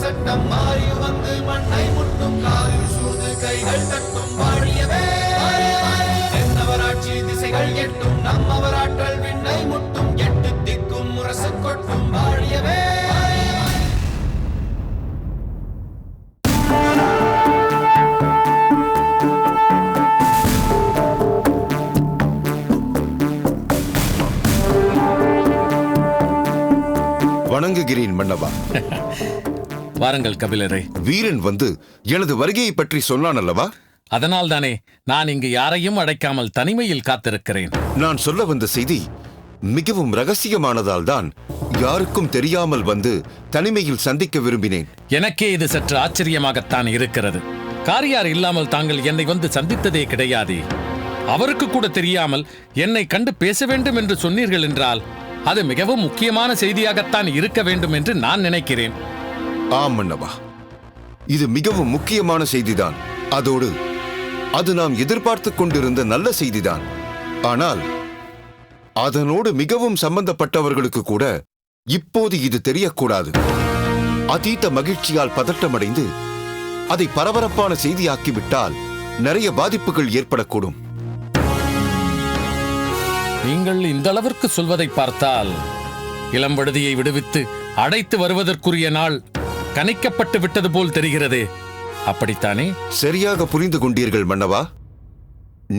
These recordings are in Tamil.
சட்டம் மாறி வந்து மண்ணை முட்டும் காலில் சூழ்ந்து கைகள் தட்டும் வாழியவே தென்னவராட்சி திசைகள் எட்டும் நம்மவராற்றல் விண்ணை முட்டும் எட்டு திக்கும் முரசு கொட்டும் வாழியவே. வணங்குகிறேன் மன்னவா. வாருங்கள் கபிலரே. வீரன் வந்து எனது வருகையை பற்றி சொன்னான் அல்லவா? அதனால் தானே நான் இங்கு யாரையும் அடைக்காமல் தனிமையில் காத்திருக்கிறேன். நான் சொல்ல வந்த செய்தி மிகவும் ரகசியமானதால் தான் யாருக்கும் தெரியாமல் வந்து தனிமையில் சந்திக்க விரும்பினேன். எனக்கே இது சற்று ஆச்சரியமாகத்தான் இருக்கிறது. காரியார் இல்லாமல் தாங்கள் என்னை வந்து சந்தித்ததே கிடையாதே. அவருக்கு கூட தெரியாமல் என்னை கண்டு பேச வேண்டும் என்று சொன்னீர்கள் என்றால் அது மிகவும் முக்கியமான செய்தியாகத்தான் இருக்க வேண்டும் என்று நான் நினைக்கிறேன். ஆம் மன்னவா, இது மிகவும் முக்கியமான செய்திதான். அதோடு அது நாம் எதிர்பார்த்து கொண்டிருந்த நல்ல செய்திதான். ஆனால் அதனோடு மிகவும் சம்பந்தப்பட்டவர்களுக்கு கூட இப்போது இது தெரியக்கூடாது. அதீத மகிழ்ச்சியால் பதட்டமடைந்து அதை பரபரப்பான செய்தியாக்கிவிட்டால் நிறைய பாதிப்புகள் ஏற்படக்கூடும். நீங்கள் இந்த அளவிற்கு சொல்வதை பார்த்தால் இளம்படுதியை விடுவித்து அடைத்து வருவதற்குரிய நாள் கணிக்கப்பட்டு விட்டது போல் தெரிகிறது. அப்படித்தானே? சரியாக புரிந்து கொண்டீர்கள் மன்னவா.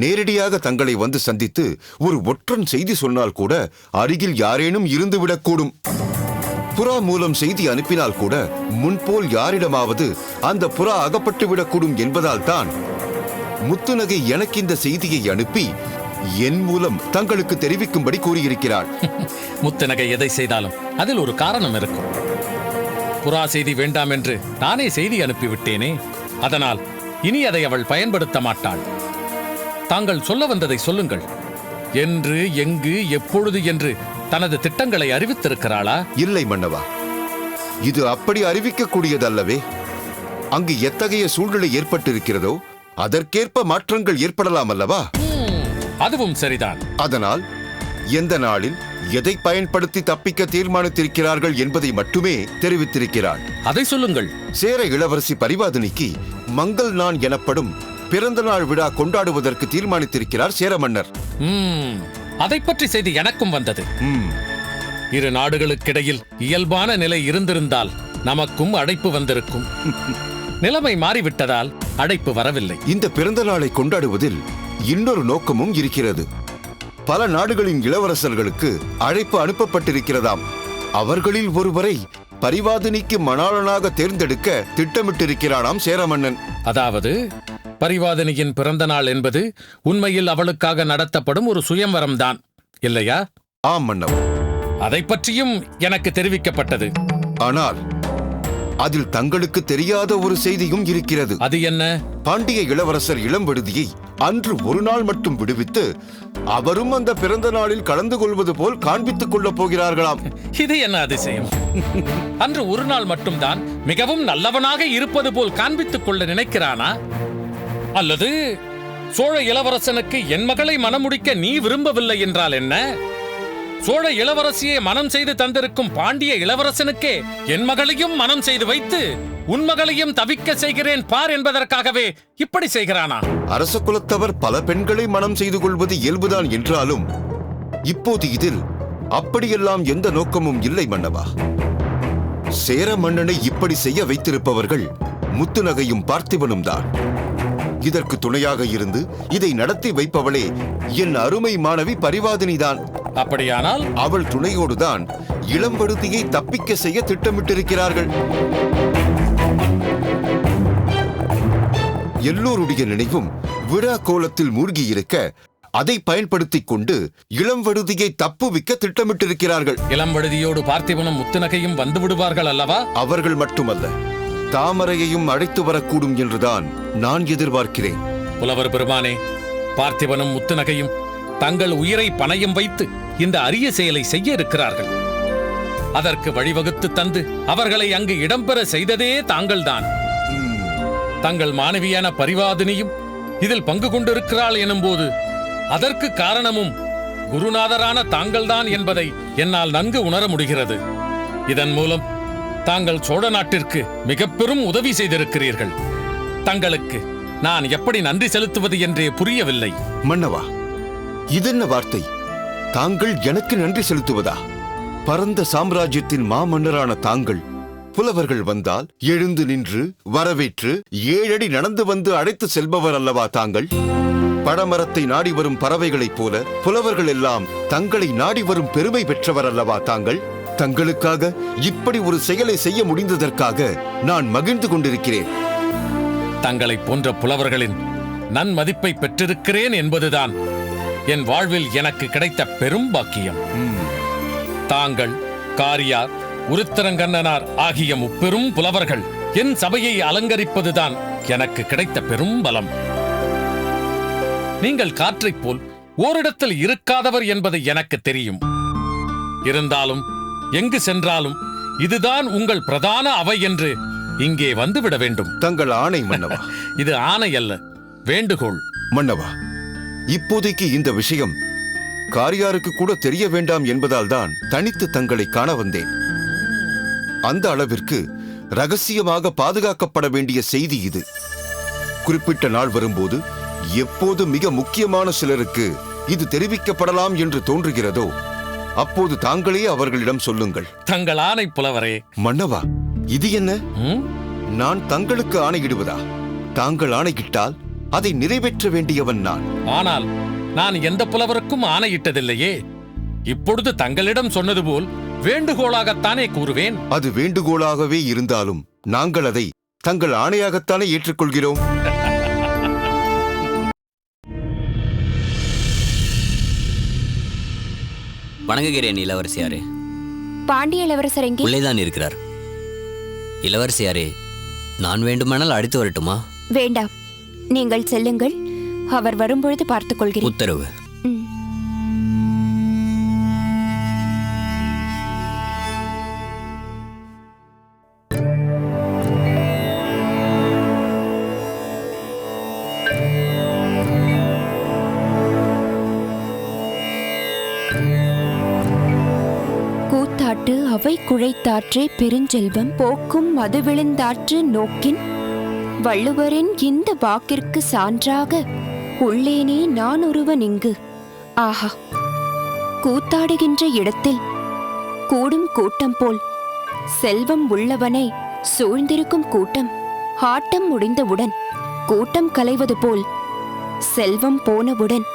நேரடியாக தங்களை வந்து சந்தித்து ஒரு ஒற்றன் செய்தி சொன்னால் கூட அருகில் யாரேனும் இருந்துவிடக்கூடும். புறா மூலம் செய்தி அனுப்பினால் கூட முன்போல் யாரிடமாவது அந்த புறா அகப்பட்டு விடக்கூடும் என்பதால் தான் முத்துநகை எனக்கு இந்த செய்தியை அனுப்பி என் மூலம் தங்களுக்கு தெரிவிக்கும்படி கூறியிருக்கிறாள். முத்துநகை எதை செய்தாலும் அதில் ஒரு காரணம் இருக்கும். புறா செய்தி வேண்டாம் என்று நானே செய்தி அனுப்பிவிட்டேனே. அதனால் இனி அதை அவள் பயன்படுத்த மாட்டாள். தாங்கள் சொல்ல வந்ததை சொல்லுங்கள். என்று, எங்கு, எப்பொழுது என்று தனது திட்டங்களை அறிவித்திருக்கிறாளா? இல்லை மன்னவா, இது அப்படி அறிவிக்கக்கூடியதல்லவே. அங்கு எத்தகைய சூழ்நிலை ஏற்பட்டிருக்கிறதோ அதற்கேற்ப மாற்றங்கள் ஏற்படலாம் அல்லவா? அதுவும் சரிதான். அதனால் எந்த நாளில் எதை பயன்படுத்தி தப்பிக்க தீர்மானித்திருக்கிறார்கள் என்பதை மட்டுமே தெரிவித்திருக்கிறாள். அதை சொல்லுங்கள். சேர இளவரசி பரிவாதினிக்கு மங்கள் நாள் எனப்படும் பிறந்த நாள் விழா கொண்டாடுவதற்கு தீர்மானித்திருக்கிறார் சேர மன்னர். அதை பற்றி செய்தி எனக்கும் வந்தது. இரு நாடுகளுக்கிடையில் இயல்பான நிலை இருந்திருந்தால் நமக்கும் அழைப்பு வந்திருக்கும். நிலைமை மாறிவிட்டதால் அழைப்பு வரவில்லை. இந்த பிறந்த நாளை கொண்டாடுவதில் இன்னொரு நோக்கமும் இருக்கிறது. பல நாடுகளின் இளவரசர்களுக்கு அழைப்பு அனுப்பப்பட்டிருக்கிறதாம். அவர்களில் ஒருவரை பரிவாதினிக்கு மணாளனாக தேர்ந்தெடுக்க திட்டமிட்டிருக்கிறானாம் சேரமன்னன். அதாவது பரிவாதினியின் பிறந்த நாள் என்பது உண்மையில் அவளுக்காக நடத்தப்படும் ஒரு சுயம்வரம் தான், இல்லையா? ஆம் மன்னவா. அதை பற்றியும் எனக்கு தெரிவிக்கப்பட்டது. ஆனால் அதில் தங்களுக்கு தெரியாத ஒரு செய்தியும் இருக்கிறது. அது என்ன? பாண்டிய இளவரசர் இளம்படுதியை அன்று ஒரு நாள் மட்டும் விடுவித்து அவரும் அந்த பிறந்த நாளில் கலந்து கொள்வது போல் காண்பித்துக் கொள்ளப் போகிறார்களாம். இது என்ன அதிசயம்! அன்று ஒரு நாள் மட்டும்தான் மிகவும் நல்லவனாக இருப்பது போல் காண்பித்துக் கொள்ள நினைக்கிறானா? அல்லது சோழ இளவரசனுக்கு என் மகளை மணமுடிக்க நீ விரும்பவில்லை என்றால் என்ன? சோழ இளவரசியை மனம் செய்து தந்திருக்கும் பாண்டிய இளவரசனுக்கே என் மகளையும் மனம் செய்து வைத்து உன் மகளையும் தவிக்க செய்கிறேன் பார் என்பதற்காகவே இப்படி செய்கிறானா? அரச குலத்தவர் பல பெண்களை மனம் செய்து கொள்வது இயல்புதான் என்றாலும் இப்போது இதில் அப்படியெல்லாம் எந்த நோக்கமும் இல்லை மன்னவா. சேர மன்னனை இப்படி செய்ய வைத்திருப்பவர்கள் முத்துநகையும் பார்த்திபனும் தான். இதற்கு துணையாக இருந்து இதை நடத்தி வைப்பவளே என் அருமை மாணவி பரிவாதினிதான். அப்படியானால் அவள் துணையோடுதான் இளம்படுதியை தப்பிக்க செய்ய திட்டமிட்டிருக்கிறார்கள். எல்லோருடைய நினைவும் விழா கோலத்தில் மூழ்கியிருக்க அதை பயன்படுத்திக் கொண்டு இளம்படுதியை தப்புவிக்க திட்டமிட்டிருக்கிறார்கள். இளம்படுதியோடு பார்த்திபனும் முத்துநகையும் வந்து விடுவார்கள் அல்லவா? அவர்கள் மட்டுமல்ல, தாமரையையும் அழைத்து வரக்கூடும் என்றுதான் நான் எதிர்பார்க்கிறேன். புலவர் பெருமானே, பார்த்திபனும் முத்துநகையும் தங்கள் உயிரை பணயம் வைத்து இந்த அரிய செயலை செய்ய இருக்கிறார்கள். அதற்கு வழிவகுத்து தந்து அவர்களை அங்கு இடம்பெற செய்ததே தாங்கள்தான். தங்கள் மாணவியான பரிவாதினியும் இதில் பங்கு கொண்டிருக்கிறாள் எனும் போது அதற்கு காரணமும் குருநாதரான தாங்கள்தான் என்பதை என்னால் நன்கு உணர முடிகிறது. இதன் மூலம் தாங்கள் சோழ நாட்டிற்கு மிக பெரும் உதவி செய்திருக்கிறீர்கள். தங்களுக்கு நான் எப்படி நன்றி செலுத்துவது என்றே புரியவில்லை. மன்னவா, இதென்ன வார்த்தை? தாங்கள் எனக்கு நன்றி செலுத்துவதா? பரந்த சாம்ராஜ்யத்தின் மாமன்னரான தாங்கள் புலவர்கள் வந்தால் எழுந்து நின்று வரவேற்று 7 அடி நடந்து வந்து அழைத்து செல்பவர் அல்லவா தாங்கள்? பழமரத்தை நாடி வரும் பறவைகளைப் போல புலவர்கள் எல்லாம் தங்களை நாடி வரும் பெருமை பெற்றவர் அல்லவா தாங்கள்? தங்களுக்காக இப்படி ஒரு செயலை செய்ய முடிந்ததற்காக நான் மகிழ்ந்து கொண்டிருக்கிறேன். தங்களைப் போன்ற புலவர்களின் நன்மதிப்பை பெற்றிருக்கிறேன் என்பதுதான் என் வாழ்வில் எனக்கு கிடைத்த பெரும் பாக்கியம். தாங்கள், காரியார், உருத்திரங்கண்ணனார் ஆகிய முப்பெரும் புலவர்கள் என் சபையை அலங்கரிப்பதுதான் எனக்கு கிடைத்த பெரும் பலம். நீங்கள் காற்றைப் போல் ஓரிடத்தில் இருக்காதவர் என்பது எனக்கு தெரியும். இருந்தாலும் எங்கு சென்றாலும் இதுதான் உங்கள் பிரதான அவை என்று இங்கே வந்துவிட வேண்டும். தங்கள் ஆணை மன்னவா. இது ஆணை அல்ல, வேண்டுகோள். மன்னவா, இப்போதைக்கு இந்த விஷயம் காரியாருக்கு கூட தெரிய வேண்டாம் என்பதால் தான் தனித்து தங்களை காண வந்தேன். அந்த அளவிற்கு ரகசியமாக பாதுகாக்கப்பட வேண்டிய செய்தி இது. குறிப்பிட்ட நாள் வரும்போது எப்போது மிக முக்கியமான சிலருக்கு இது தெரிவிக்கப்படலாம் என்று தோன்றுகிறதோ அப்போது தாங்களே அவர்களிடம் சொல்லுங்கள். தங்கள் ஆணை புலவரே. மன்னவா, இது என்ன? நான் தங்களுக்கு ஆணையிடுவதா? தாங்கள் ஆணையிட்டால் அதை நிறைவேற்ற வேண்டியவன் நான். ஆனால் நான் எந்த புலவருக்கும் ஆணையிட்டதில்லையே. இப்பொழுது தங்களிடம் சொன்னது போல் வேண்டுகோளாகத்தானே கூறுவேன். அது வேண்டுகோளாகவே இருந்தாலும் நாங்கள் அதை தங்கள் ஆணையாகத்தானே ஏற்றுக்கொள்கிறோம். வணங்குகிறேன் இளவரசியாரே. பாண்டிய இளவரசர் எங்கே? உள்ளேதான் இருக்கிறார். இளவரசியாரே, நான் வேண்டுமானால் அழைத்து வரட்டுமா? வேண்டாம், நீங்கள் செல்லுங்கள். அவர் வரும்பொழுது பார்த்துக் கொள்கிறேன். உத்தரவு. கூத்தாட்டு அவை குழைத்தாற்றே பெருஞ்செல்வம் போக்கும் மது விழுந்தாற்று நோக்கின் வள்ளுவரின் இந்த வாக்கிற்கு சான்றாக உள்ளேனே நான் ஒருவன் இங்கு. ஆஹா, கூத்தாடுகின்ற இடத்தில் கூடும் கூட்டம் போல் செல்வம் உள்ளவனை சூழ்ந்திருக்கும் கூட்டம் ஆட்டம் முடிந்தவுடன் கூட்டம் கலைவது போல் செல்வம் போனவுடன்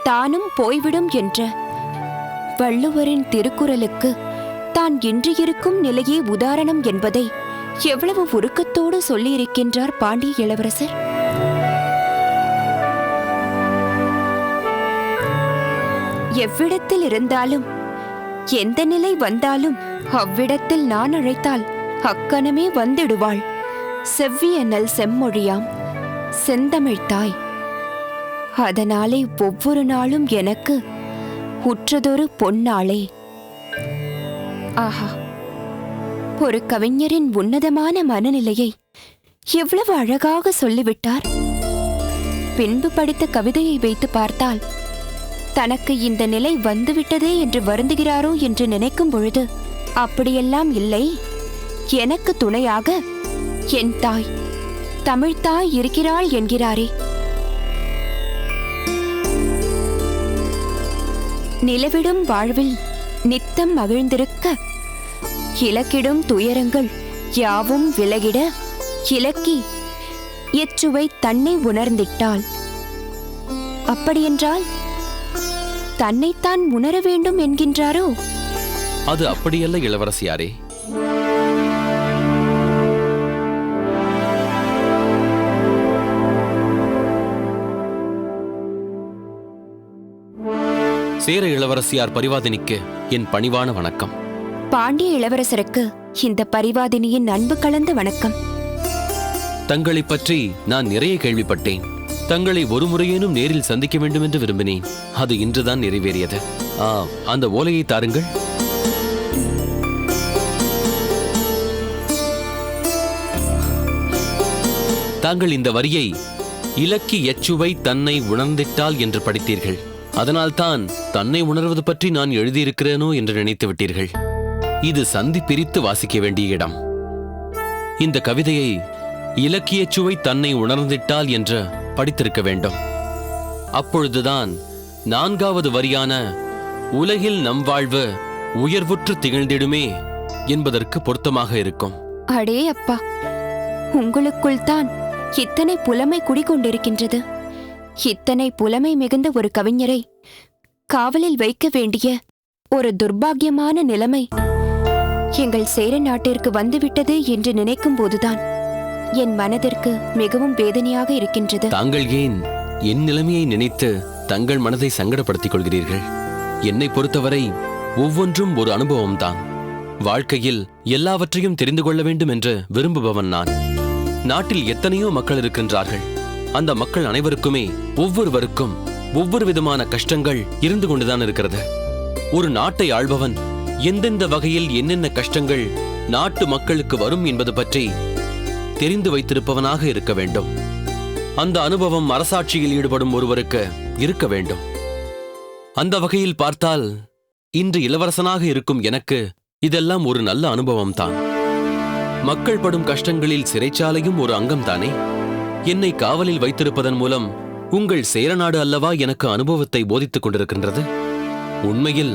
தானும் போய்விடும் என்ற வள்ளுவரின் திருக்குறளுக்கு தான் இன்று இருக்கும் நிலையே உதாரணம் என்பதை எவ்வளவு உருக்கத்தோடு சொல்லியிருக்கின்றார் பாண்டிய இளவரசர். எவ்விடத்தில் இருந்தாலும் எந்த நிலை வந்தாலும் அவ்விடத்தில் நான் அழைத்தால் அக்கணமே வந்திடுவாள். செவ்விய நல் செம்மொழியாம் செந்தமிழ்த்தாய். அதனாலே ஒவ்வொரு நாளும் எனக்கு உற்றதொரு பொன்னாளே. ஆஹா, ஒரு கவிஞரின் உன்னதமான மனநிலையை எவ்வளவு அழகாக சொல்லிவிட்டார். பின்பு படித்த கவிதையை வைத்து பார்த்தால் தனக்கு இந்த நிலை வந்துவிட்டதே என்று வருந்துகிறாரோ என்று நினைக்கும் பொழுது அப்படியெல்லாம் இல்லை. எனக்கு துணையாக என் தாய், தமிழ்த்தாய் இருக்கிறாள் என்கிறாரே. நிலவிடும் வாழ்வில் நித்தம் மகிழ்ந்திருக்க இலக்கிடும் துயரங்கள் யாவும் விலகிட இலக்கி எச்சுவை தன்னை உணர்ந்திட்டாள். அப்படியென்றால் தன்னைத்தான் உணர வேண்டும் என்கின்றாரோ? அது அப்படியல்ல இளவரசியாரே. சேர இளவரசியார் பரிவாதினிக்கு என் பணிவான வணக்கம். பாண்டிய இளவரசருக்கு இந்த பரிவாதினியின் அன்பு கலந்த வணக்கம். தங்களைப் பற்றி நான் நிறைய கேள்விப்பட்டேன். தங்களை ஒரு முறையேனும் நேரில் சந்திக்க வேண்டும் என்று விரும்பினேன். அது இன்றுதான் நிறைவேறியது. அந்த ஓலையை தாருங்கள். தாங்கள் இந்த வரியை இலக்கி எச்சுவை தன்னை உணர்ந்திட்டால் என்று படித்தீர்கள். அதனால்தான் தன்னை உணர்வது பற்றி நான் எழுதியிருக்கிறேனோ என்று நினைத்து விட்டீர்கள். இது சந்தி பிரித்து வாசிக்க வேண்டிய இடம். இந்த கவிதையை இலக்கியச் சுவை தன்னை உணர்ந்திட்டால் என்று படித்திருக்க வேண்டும். அப்பொழுதுதான் 4வது வரியான உலகில் நம் வாழ்வு உயர்வுற்று திகழ்ந்திடுமே என்பதற்கு பொருத்தமாக இருக்கும். அடே அப்பா, உங்களுக்குள் தான் இத்தனை புலமை குடிகொண்டிருக்கின்றது. இத்தனை புலமை மிகுந்த ஒரு கவிஞரை காவலில் வைக்க வேண்டிய ஒரு துர்பாக்கியமான நிலைமை எங்கள் சேர நாட்டிற்கு வந்துவிட்டது என்று நினைக்கும் போதுதான் என் மனதிற்கு மிகவும் வேதனையாக இருக்கின்றது. தாங்கள் ஏன் என் நிலைமையை நினைத்து தங்கள் மனதை சங்கடப்படுத்திக் கொள்கிறீர்கள்? என்னை பொறுத்தவரை ஒவ்வொன்றும் ஒரு அனுபவம்தான். வாழ்க்கையில் எல்லாவற்றையும் தெரிந்து கொள்ள வேண்டும் என்று விரும்புபவன் நான். நாட்டில் எத்தனையோ மக்கள் இருக்கின்றார்கள். அந்த மக்கள் அனைவருக்குமே ஒவ்வொருவருக்கும் ஒவ்வொரு விதமான கஷ்டங்கள் இருந்து கொண்டுதான் இருக்கிறது. ஒரு நாட்டை ஆள்பவன் எந்தெந்த வகையில் என்னென்ன கஷ்டங்கள் நாட்டு மக்களுக்கு வரும் என்பது பற்றி தெரிந்து வைத்திருப்பவனாக இருக்க வேண்டும். அந்த அனுபவம் அரசாட்சியில் ஈடுபடும் ஒருவருக்கு இருக்க வேண்டும். அந்த வகையில் பார்த்தால் இன்று இளவரசனாக இருக்கும் எனக்கு இதெல்லாம் ஒரு நல்ல அனுபவம்தான். மக்கள் படும் கஷ்டங்களில் சிறைச்சாலையும் ஒரு அங்கம்தானே. என்னை காவலில் வைத்திருப்பதன் மூலம் உங்கள் சேரநாடு அல்லவா எனக்கு அனுபவத்தை போதித்துக் கொண்டிருக்கின்றது. உண்மையில்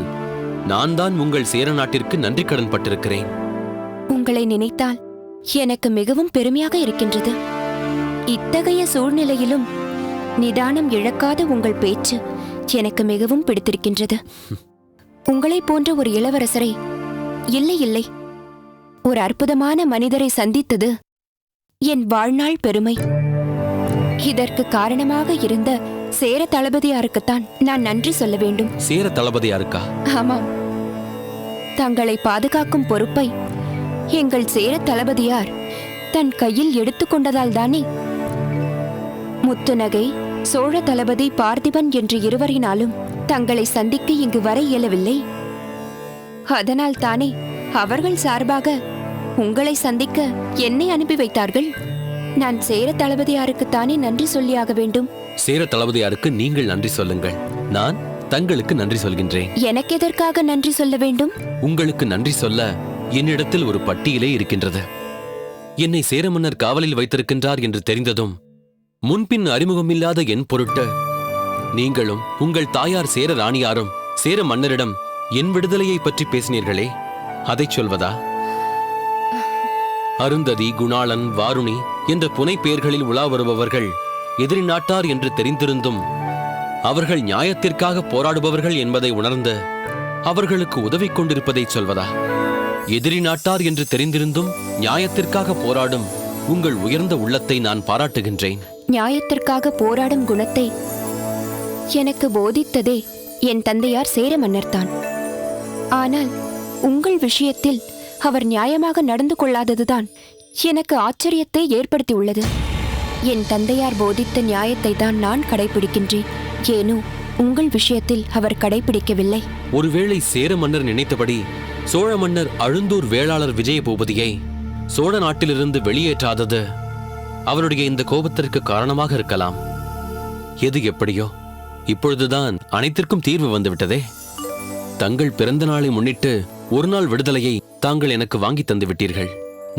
நான் தான் உங்கள் சேரநாட்டிற்கு நன்றி கடன் பட்டிருக்கிறேன். உங்களை நினைத்தால் எனக்கு மிகவும் பெருமையாக இருக்கின்றது. இத்தகைய சூழ்நிலையிலும் நிதானம் இழக்காத உங்கள் பேச்சு எனக்கு மிகவும் பிடித்திருக்கின்றது. உங்களைப் போன்ற ஒரு இளவரசரை, இல்லை இல்லை, ஒரு அற்புதமான மனிதரை சந்தித்தது என் வாழ்நாள் பெருமை. இதற்கு காரணமாக இருந்த சேர தளபதியாருக்குத்தான் நான் நன்றி சொல்ல வேண்டும். சேர தளபதியாருக்கா? ஆமாம், தங்களை பாதுகாக்கும் பொறுப்பை எங்கள் சேர தளபதியார் தன் கையில் எடுத்துக்கொண்டதால் தானே முத்துநகை, சோழ தளபதி பார்த்திபன் என்று இருவரினாலும் தங்களை சந்திக்க இங்கு வர இயலவில்லை. அதனால் தானே அவர்கள் சார்பாக உங்களை சந்திக்க என்னை அனுப்பி வைத்தார்கள். நான் சேர தளபதியாருக்குத்தானே நன்றி சொல்லியாக வேண்டும். சேர தளபதியாருக்கு நீங்கள் நன்றி சொல்லுங்கள். நான் தங்களுக்கு நன்றி சொல்கின்றேன். எனக்கு எதற்காக நன்றி சொல்ல வேண்டும்? உங்களுக்கு நன்றி சொல்ல என்னிடத்தில் ஒரு பட்டியலே இருக்கின்றது. என்னை சேர மன்னர் காவலில் வைத்திருக்கின்றார் என்று தெரிந்ததும் முன்பின் அறிமுகமில்லாத என் பொருட்டு நீங்களும் உங்கள் தாயார் சேர ராணியாரும் சேர மன்னரிடம் என் விடுதலையை பற்றி பேசினீர்களே, அதைச் சொல்வதா? அருந்ததி, குணாளன், வாருணி என்ற புனை பெயர்களில் உலா வருபவர்கள் எதிரி நாட்டார் என்று தெரிந்திருந்தும் அவர்கள் நியாயத்திற்காக போராடுபவர்கள் என்பதை உணர்ந்து அவர்களுக்கு உதவி கொண்டிருப்பதைச் சொல்வதா? எதிரி நாட்டார் என்று தெரிந்திருந்தும் நியாயத்திற்காக போராடும் உங்கள் உயர்ந்த உள்ளத்தை நான் பாராட்டுகின்றேன். நியாயத்திற்காக போராடும் குணத்தை எனக்கு போதித்ததே என் தந்தையார் சேர மன்னர்தான். ஆனால் உங்கள் விஷயத்தில் அவர் நியாயமாக நடந்து கொள்ளாததுதான் எனக்கு ஆச்சரியத்தை ஏற்படுத்தியுள்ளது. என் தந்தையார் போதித்த நியாயத்தை தான் நான் கடைபிடிக்கின்றேன். ஏனோ உங்கள் விஷயத்தில் அவர் கடைபிடிக்கவில்லை. ஒருவேளை சேர மன்னர் நினைத்தபடி சோழ மன்னர் அழுந்தூர் வேளாளர் விஜய பூபதியை சோழ நாட்டிலிருந்து வெளியேற்றாதது அவருடைய இந்த கோபத்திற்கு காரணமாக இருக்கலாம். எது எப்படியோ இப்பொழுதுதான் அனைத்திற்கும் தீர்வு வந்துவிட்டதே. தங்கள் பிறந்த நாளை முன்னிட்டு ஒரு நாள் விடுதலையை தாங்கள் எனக்கு வாங்கி தந்து விட்டீர்கள்.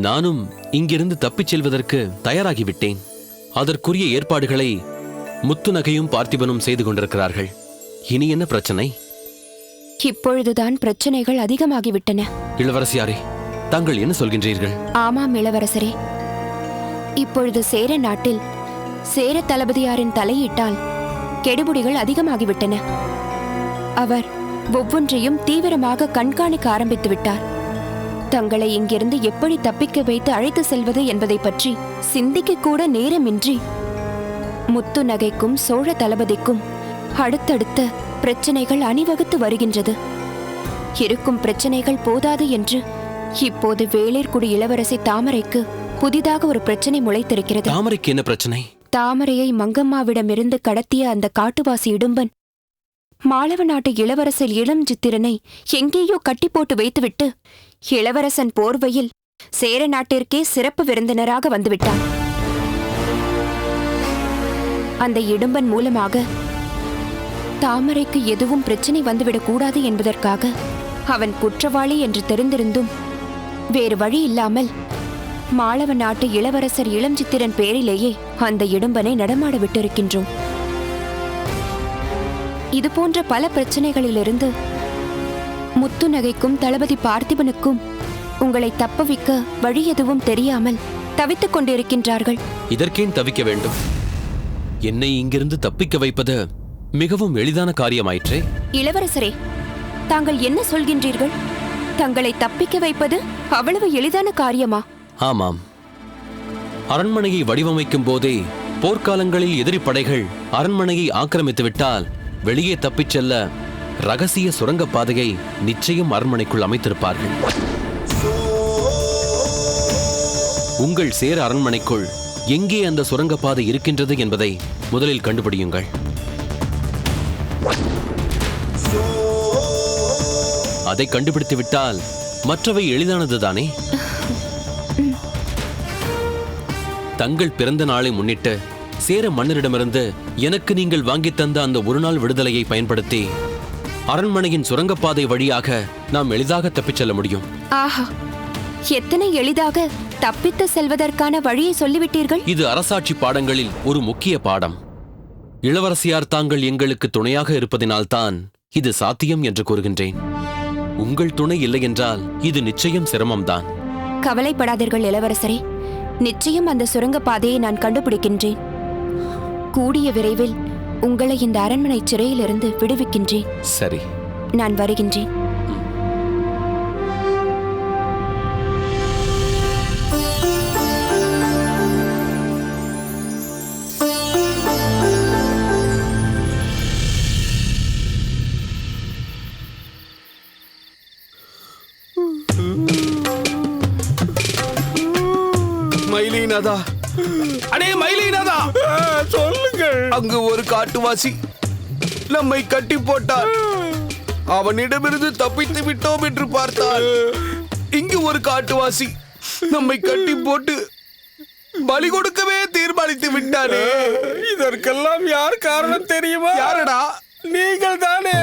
நானும் இங்கிருந்து தப்பிச் செல்வதற்கு தயாராகிவிட்டேன். அதற்குரிய ஏற்பாடுகளை முத்துநகையும் பார்த்திபனும் செய்து கொண்டிருக்கிறார்கள். இனி என்ன பிரச்சனை? இப்பொழுதுதான் பிரச்சனைகள் அதிகமாகிவிட்டன. இளவரசியாரே, தாங்கள் என்ன சொல்கின்றீர்கள்? ஆமாம் இளவரசரே, இப்பொழுது சேர நாட்டில் சேர தளபதியாரின் தலையிட்டால் கெடுபுடிகள் அதிகமாகிவிட்டன. அவர் ஒவ்வொன்றையும் தீவிரமாக கண்காணிக்க ஆரம்பித்து விட்டார். தங்களை இங்கிருந்து எப்படி தப்பிக்க வைத்து அழைத்து செல்வது என்பதை பற்றி சிந்திக்க கூட நேரமின்றி முத்து நகைக்கும் சோழ தளபதிக்கும் அடுத்தடுத்த பிரச்சனைகள் அணிவகுத்து வருகின்றது. இருக்கும் பிரச்சனைகள் போதாது என்று இப்போது வேளிர்குடி இளவரசி தாமரைக்கு புதிதாக ஒரு பிரச்சனை முளைத்திருக்கிறது. தாமரைக்கு என்ன பிரச்சனை? தாமரையை மங்கம்மாவிடமிருந்து கடத்திய அந்த காட்டுவாசி இடும்பன் மாளவ நாட்டு இளவரசர் இளம் சித்திரனை எங்கேயோ கட்டி போட்டு வைத்துவிட்டு இளவரசன் போர்வையில் சேர நாட்டிற்கே சிறப்பு விருந்தினராக வந்துவிட்டான். அந்த இடும்பன் மூலமாக தாமரைக்கு எதுவும் பிரச்சனை வந்துவிடக் கூடாது என்பதற்காக அவன் குற்றவாளி என்று தெரிந்திருந்தும் வேறு வழி இல்லாமல் மாளவ நாட்டு இளவரசர் இளஞ்சித்திரன் பேரிலேயே அந்த இடும்பனை நடமாட விட்டிருக்கின்றோம். இது போன்ற பல பிரச்சனைகளிலிருந்து முத்து நகைக்கும் தளபதி பார்த்திபனுக்கும் உங்களை தப்பவிக்க வழி எதுவும் தெரியாமல் தவித்துக் கொண்டிருக்கின்றார்கள். இதற்கேன் தவிக்க வேண்டும்? என்னை இங்கிருந்து தப்பிக்க வைப்பது மிகவும் எளிதான காரியமாயிற்றே. இளவரசரே, தாங்கள் என்ன சொல்கின்றீர்கள்? தங்களை தப்பிக்க வைப்பது அவ்வளவு எளிதான காரியமா? ஆமாம். அரண்மனையை வடிவமைக்கும் போதே போர்க்காலங்களில் எதிரி படைகள் அரண்மனையை ஆக்கிரமித்து விட்டால் வெளியே தப்பிச் செல்ல ரகசிய சுரங்கப்பாதையை நிச்சயம் அரண்மனைக்குள் அமைத்திருப்பார்கள். உங்கள் சேர அரண்மனைக்குள் எங்கே அந்த சுரங்கப்பாதை இருக்கின்றது என்பதை முதலில் கண்டுபிடியுங்கள். அதை கண்டுபிடித்து விட்டால் மற்றவை எளிதானதுதானே? தங்கள் பிறந்த நாளை முன்னிட்டு சேர மன்னரிடமிருந்து எனக்கு நீங்கள் வாங்கித் தந்த அந்த ஒரு நாள் விடுதலையை பயன்படுத்தி அரண்மனையின் சுரங்கப்பாதை வழியாக நாம் எளிதாக தப்பிச் செல்ல முடியும். ஆஹா, எத்தனை எளிதாக தப்பித்து செல்வதற்கான வழியை சொல்லிவிட்டீர்கள். இது அரசாட்சி பாடங்களில் ஒரு முக்கிய பாடம். இளவரசியார் தாங்கள் எங்களுக்கு துணையாக இருப்பதினால்தான் இது சாத்தியம் என்று கூறுகின்றேன். உங்கள் துணை இல்லை என்றால் இது நிச்சயம் சிரமம்தான். கவலைப்படாதீர்கள் இளவரசரே, நிச்சயம் அந்த சுரங்கப்பாதையை நான் கண்டுபிடிக்கின்றேன். கூடிய விரைவில் உங்களை இந்த அரண்மனை சிறையிலிருந்து விடுவிக்கின்றேன். சரி, நான் வருகின்றேன். மயிலினாதா, அடே மயிலினாதா, சொல்லுங்கள். அங்கு ஒரு காட்டுவாசி நம்மை கட்டி போட்டார். அவனிடமிருந்து தப்பித்து விட்டோம் என்று பார்த்தால் இங்கு ஒரு காட்டுவாசி நம்மை கட்டி போட்டு பலி கொடுக்கவே தீர்மானித்து விட்டானே. இதற்கெல்லாம் யார் காரணம் தெரியுமா? யாரடா? நீங்கள் தானே.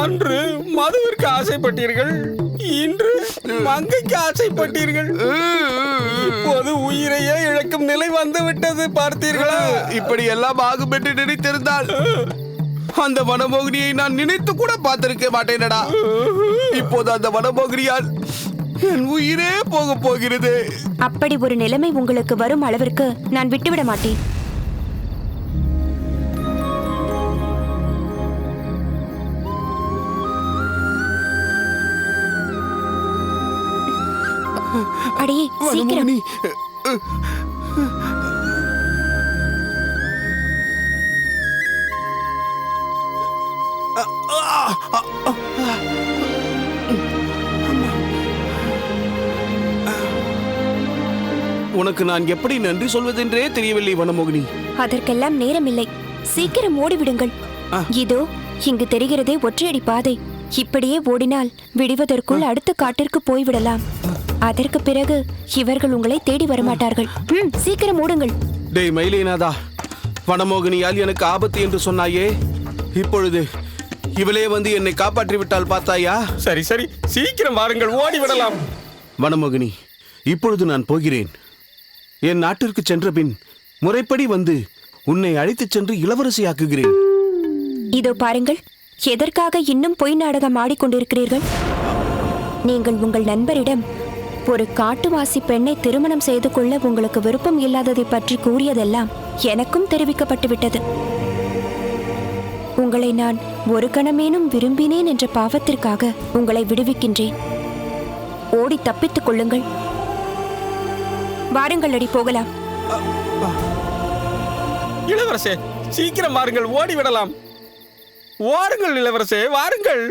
அன்று மதுவிற்கு ஆசைப்பட்டீர்கள், இன்று மங்கைக்கு ஆசைப்பட்டீர்கள். இப்போது உயிரையே இழக்கும் நிலை வந்து விட்டது, பார்த்தீர்களா? இப்படி எல்லாம் ஆகும் என்று நினைத்திருந்தால் அந்த வனமோகினியை நான் நினைத்து கூட பார்த்திருக்க மாட்டேனடா. இப்போது அந்த வனமோகினியால் என் உயிரே போக போகிறது. அப்படி ஒரு நிலைமை உங்களுக்கு வரும் அளவிற்கு நான் விட்டுவிட மாட்டேன். அடியே சீக்கிரம். உனக்கு நான் எப்படி நன்றி சொல்வதென்றே தெரியவில்லை வனமோகினி. அதற்கெல்லாம் நேரமில்லை, சீக்கிரம் ஓடிவிடுங்கள். இதோ இங்கு தெரிகிறதே ஒற்றையடி பாதை. இப்படியே ஓடினால் விடுவதற்குள் அடுத்த காட்டிற்கு போய்விடலாம். அதற்கு பிறகு இவர்கள் உங்களை தேடி வரமாட்டார்கள். சீக்கிரம் ஓடுங்கள். டேய் மயிலேனாதா, வனமோகினியால் எனக்கு ஆபத்து என்று சொன்னாயே, இப்பொழுது இவளே வந்து என்னை காப்பாற்றி விட்டால் பார்த்தாயா? சரி சரி, சீக்கிரம் வாருங்கள், ஓடிவிடலாம். வனமோகினி, இப்பொழுது நான் போகிறேன். என் நாட்டிற்கு சென்ற பின் முறைப்படி வந்து உன்னை அழைத்துச் சென்று இளவரசியாக்குகிறேன். இதோ பாருங்கள், எதற்காக இன்னும் பொய் நாடகம் ஆடிக்கொண்டிருக்கிறீர்கள்? நீங்கள் உங்கள் நண்பரிடம் ஒரு காட்டுவாசி பெண்ணை திருமணம் செய்து கொள்ள உங்களுக்கு விருப்பம் இல்லாததை பற்றி கூறியதெல்லாம் எனக்கும் தெரிவிக்கப்பட்டு விட்டது. உங்களை நான் ஒரு கணமேனும் விரும்பினேன் என்ற பாவத்திற்காக உங்களை விடுவிக்கின்றேன். ஓடி தப்பித்துக் கொள்ளுங்கள். வாருங்கள், அடி போகலாம். இளவரசே, சீக்கிரம் வாருங்கள், ஓடிவிடலாம். வாருங்கள் இளவரசே, வாருங்கள்.